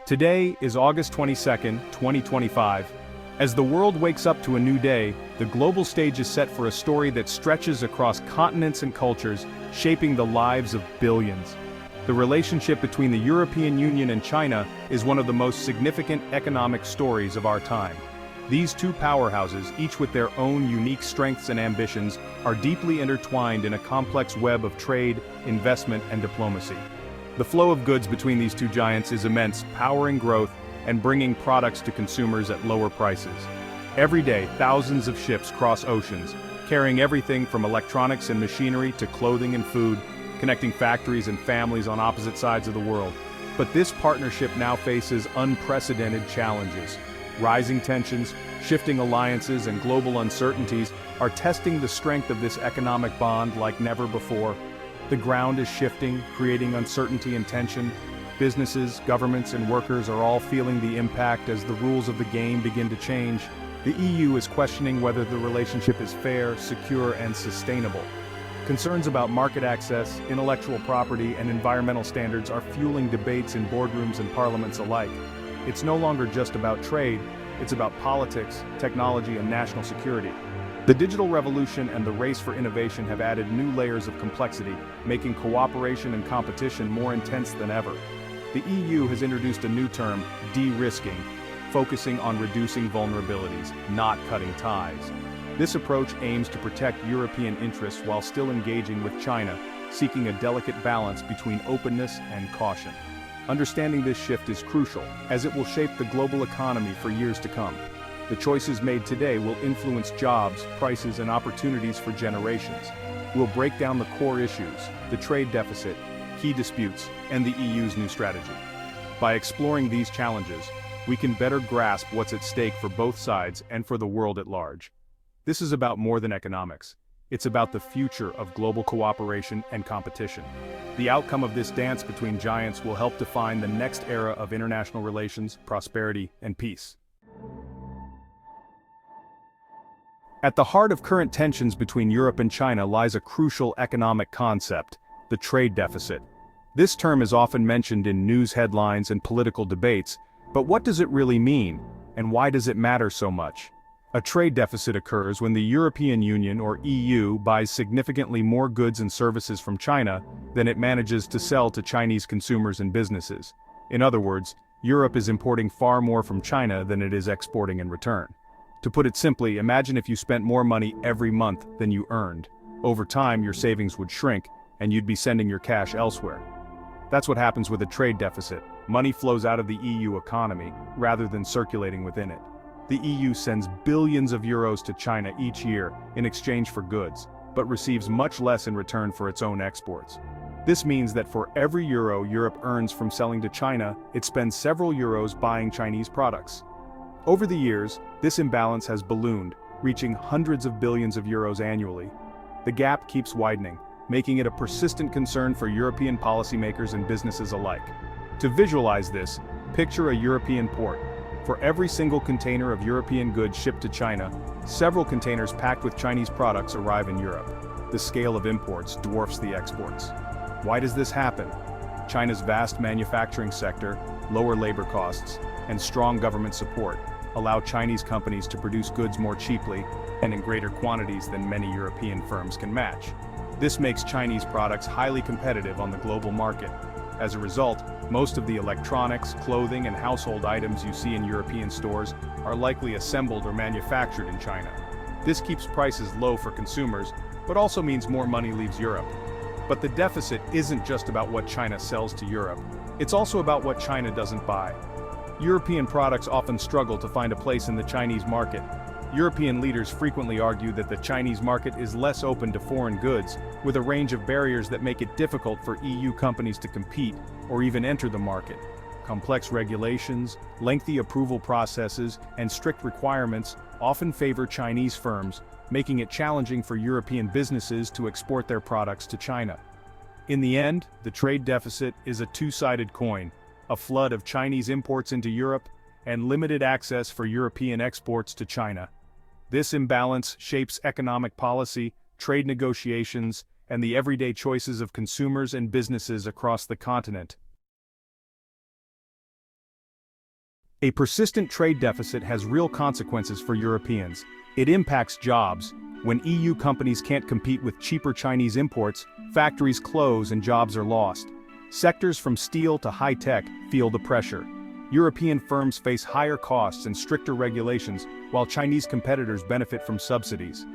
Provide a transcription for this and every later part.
Today is August 22nd, 2025. As the world wakes up to a new day, the global stage is set for a story that stretches across continents and cultures, shaping the lives of billions. The relationship between the European Union and China is one of the most significant economic stories of our time. These two powerhouses, each with their own unique strengths and ambitions, are deeply intertwined in a complex web of trade, investment, and diplomacy. The flow of goods between these two giants is immense, powering growth and bringing products to consumers at lower prices. Every day, thousands of ships cross oceans, carrying everything from electronics and machinery to clothing and food, connecting factories and families on opposite sides of the world. But this partnership now faces unprecedented challenges. Rising tensions, shifting alliances, and global uncertainties are testing the strength of this economic bond like never before. The ground is shifting, creating uncertainty and tension. Businesses, governments, and workers are all feeling the impact as the rules of the game begin to change. The EU is questioning whether the relationship is fair, secure, and sustainable. Concerns about market access, intellectual property, and environmental standards are fueling debates in boardrooms and parliaments alike. It's no longer just about trade, it's about politics, technology, and national security. The digital revolution and the race for innovation have added new layers of complexity, making cooperation and competition more intense than ever. The EU has introduced a new term, de-risking, focusing on reducing vulnerabilities, not cutting ties. This approach aims to protect European interests while still engaging with China, seeking a delicate balance between openness and caution. Understanding this shift is crucial, as it will shape the global economy for years to come. The choices made today will influence jobs, prices, and opportunities for generations. We'll break down the core issues, the trade deficit, key disputes, and the EU's new strategy. By exploring these challenges, we can better grasp what's at stake for both sides and for the world at large. This is about more than economics. It's about the future of global cooperation and competition. The outcome of this dance between giants will help define the next era of international relations, prosperity, and peace. At the heart of current tensions between Europe and China lies a crucial economic concept, the trade deficit. This term is often mentioned in news headlines and political debates, but what does it really mean, and why does it matter so much? A trade deficit occurs when the European Union, or EU, buys significantly more goods and services from China than it manages to sell to Chinese consumers and businesses. In other words, Europe is importing far more from China than it is exporting in return. To put it simply, imagine if you spent more money every month than you earned. Over time, your savings would shrink, and you'd be sending your cash elsewhere. That's what happens with a trade deficit. Money flows out of the EU economy, rather than circulating within it. The EU sends billions of euros to China each year in exchange for goods, but receives much less in return for its own exports. This means that for every euro Europe earns from selling to China, it spends several euros buying Chinese products. Over the years, this imbalance has ballooned, reaching hundreds of billions of euros annually. The gap keeps widening, making it a persistent concern for European policymakers and businesses alike. To visualize this, picture a European port. For every single container of European goods shipped to China, several containers packed with Chinese products arrive in Europe. The scale of imports dwarfs the exports. Why does this happen? China's vast manufacturing sector, lower labor costs, and strong government support allow Chinese companies to produce goods more cheaply and in greater quantities than many European firms can match. This makes Chinese products highly competitive on the global market. As a result, most of the electronics, clothing, and household items you see in European stores are likely assembled or manufactured in China. This keeps prices low for consumers, but also means more money leaves Europe. But the deficit isn't just about what China sells to Europe. It's also about what China doesn't buy. European products often struggle to find a place in the Chinese market. European leaders frequently argue that the Chinese market is less open to foreign goods, with a range of barriers that make it difficult for EU companies to compete or even enter the market. Complex regulations, lengthy approval processes, and strict requirements often favor Chinese firms, making it challenging for European businesses to export their products to China. In the end, the trade deficit is a two-sided coin, a flood of Chinese imports into Europe and limited access for European exports to China. This imbalance shapes economic policy, trade negotiations, and the everyday choices of consumers and businesses across the continent. A persistent trade deficit has real consequences for Europeans. It impacts jobs. When EU companies can't compete with cheaper Chinese imports, factories close and jobs are lost. Sectors from steel to high-tech feel the pressure. European firms face higher costs and stricter regulations, while Chinese competitors benefit from subsidies.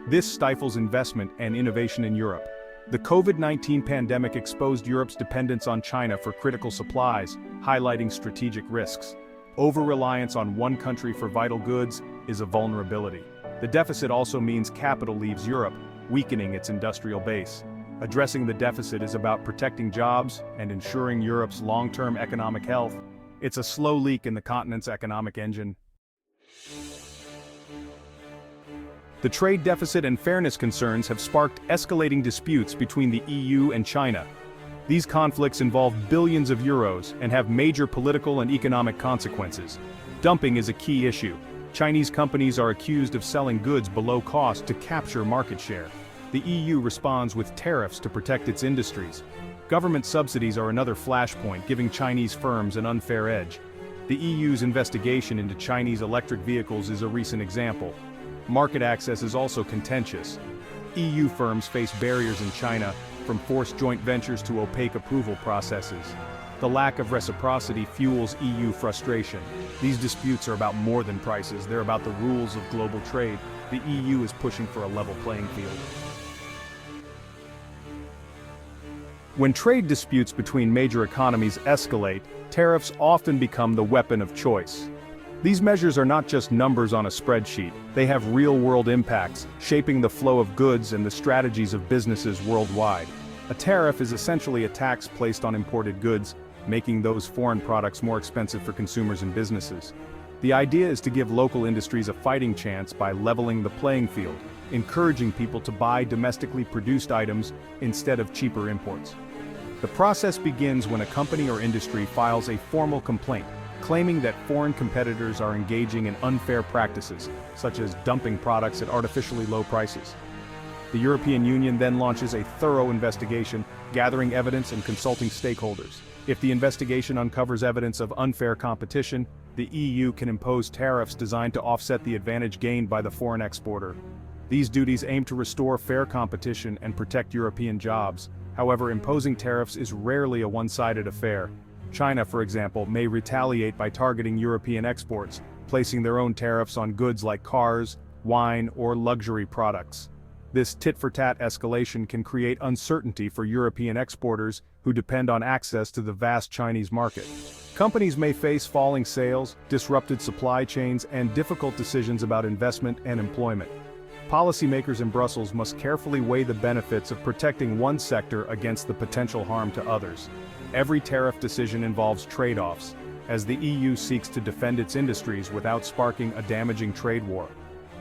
This stifles investment and innovation in Europe. The COVID-19 pandemic exposed Europe's dependence on China for critical supplies, highlighting strategic risks. Over-reliance on one country for vital goods is a vulnerability. The deficit also means capital leaves Europe, weakening its industrial base. Addressing the deficit is about protecting jobs and ensuring Europe's long-term economic health. It's a slow leak in the continent's economic engine. The trade deficit and fairness concerns have sparked escalating disputes between the EU and China. These conflicts involve billions of euros and have major political and economic consequences. Dumping is a key issue. Chinese companies are accused of selling goods below cost to capture market share. The EU responds with tariffs to protect its industries. Government subsidies are another flashpoint, giving Chinese firms an unfair edge. The EU's investigation into Chinese electric vehicles is a recent example. Market access is also contentious. EU firms face barriers in China, from forced joint ventures to opaque approval processes. The lack of reciprocity fuels EU frustration. These disputes are about more than prices, they're about the rules of global trade. The EU is pushing for a level playing field. When trade disputes between major economies escalate, tariffs often become the weapon of choice. These measures are not just numbers on a spreadsheet, they have real-world impacts, shaping the flow of goods and the strategies of businesses worldwide. A tariff is essentially a tax placed on imported goods, making those foreign products more expensive for consumers and businesses. The idea is to give local industries a fighting chance by leveling the playing field, encouraging people to buy domestically produced items instead of cheaper imports. The process begins when a company or industry files a formal complaint, claiming that foreign competitors are engaging in unfair practices, such as dumping products at artificially low prices. The European Union then launches a thorough investigation, gathering evidence and consulting stakeholders. If the investigation uncovers evidence of unfair competition, the EU can impose tariffs designed to offset the advantage gained by the foreign exporter. These duties aim to restore fair competition and protect European jobs. However, imposing tariffs is rarely a one-sided affair. China, for example, may retaliate by targeting European exports, placing their own tariffs on goods like cars, wine, or luxury products. This tit-for-tat escalation can create uncertainty for European exporters who depend on access to the vast Chinese market. Companies may face falling sales, disrupted supply chains, and difficult decisions about investment and employment. Policymakers in Brussels must carefully weigh the benefits of protecting one sector against the potential harm to others. Every tariff decision involves trade-offs, as the EU seeks to defend its industries without sparking a damaging trade war.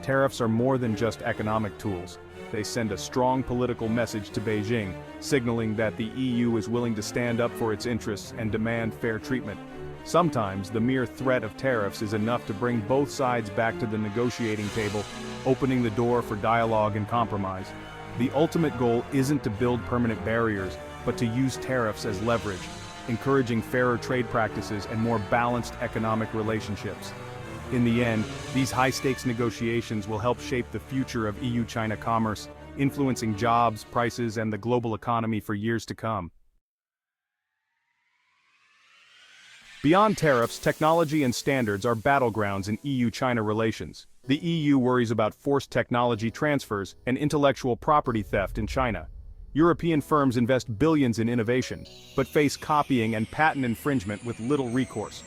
Tariffs are more than just economic tools. They send a strong political message to Beijing, signaling that the EU is willing to stand up for its interests and demand fair treatment. Sometimes, the mere threat of tariffs is enough to bring both sides back to the negotiating table, opening the door for dialogue and compromise. The ultimate goal isn't to build permanent barriers, but to use tariffs as leverage, encouraging fairer trade practices and more balanced economic relationships. In the end, these high-stakes negotiations will help shape the future of EU-China commerce, influencing jobs, prices, and the global economy for years to come. Beyond tariffs, technology and standards are battlegrounds in EU-China relations. The EU worries about forced technology transfers and intellectual property theft in China. European firms invest billions in innovation, but face copying and patent infringement with little recourse.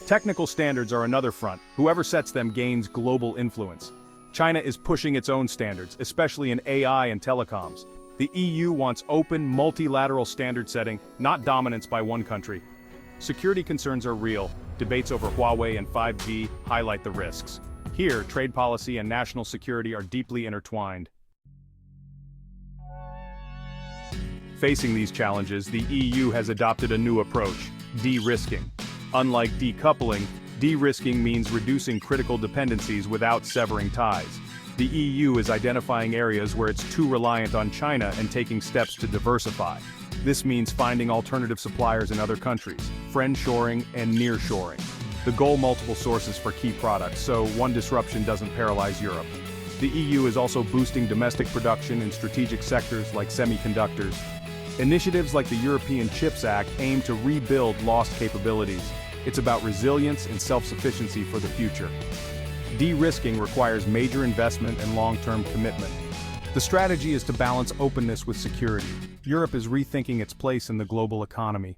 Technical standards are another front. Whoever sets them gains global influence. China is pushing its own standards, especially in AI and telecoms. The EU wants open, multilateral standard setting, not dominance by one country. Security concerns are real. Debates over Huawei and 5G highlight the risks. Here, trade policy and national security are deeply intertwined. Facing these challenges, the EU has adopted a new approach: de-risking. Unlike decoupling, de-risking means reducing critical dependencies without severing ties. The EU is identifying areas where it's too reliant on China and taking steps to diversify. This means finding alternative suppliers in other countries, friend-shoring and near-shoring. The goal: multiple sources for key products, so one disruption doesn't paralyze Europe. The EU is also boosting domestic production in strategic sectors like semiconductors. Initiatives like the European Chips Act aim to rebuild lost capabilities. It's about resilience and self-sufficiency for the future. De-risking requires major investment and long-term commitment. The strategy is to balance openness with security. Europe is rethinking its place in the global economy.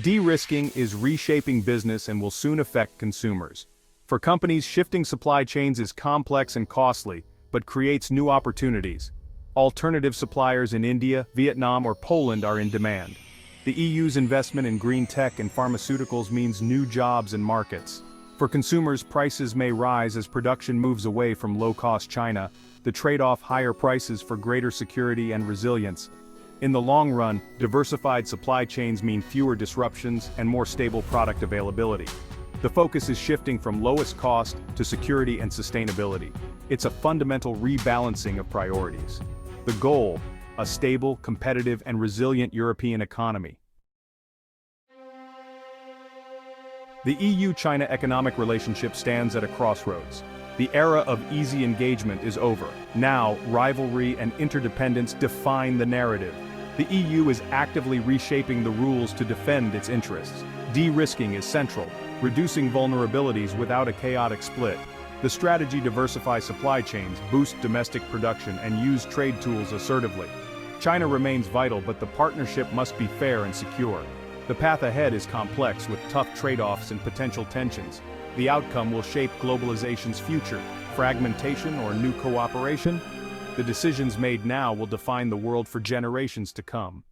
De-risking is reshaping business and will soon affect consumers. For companies, shifting supply chains is complex and costly, but creates new opportunities. Alternative suppliers in India, Vietnam, or Poland are in demand. The EU's investment in green tech and pharmaceuticals means new jobs and markets. For consumers, prices may rise as production moves away from low-cost China. The trade-off: higher prices for greater security and resilience. In the long run, diversified supply chains mean fewer disruptions and more stable product availability. The focus is shifting from lowest cost to security and sustainability. It's a fundamental rebalancing of priorities. The goal: a stable, competitive, and resilient European economy. The EU-China economic relationship stands at a crossroads. The era of easy engagement is over. Now, rivalry and interdependence define the narrative. The EU is actively reshaping the rules to defend its interests. De-risking is central, reducing vulnerabilities without a chaotic split. The strategy: diversify supply chains, boost domestic production, and use trade tools assertively. China remains vital, but the partnership must be fair and secure. The path ahead is complex, with tough trade-offs and potential tensions. The outcome will shape globalization's future: fragmentation or new cooperation. The decisions made now will define the world for generations to come.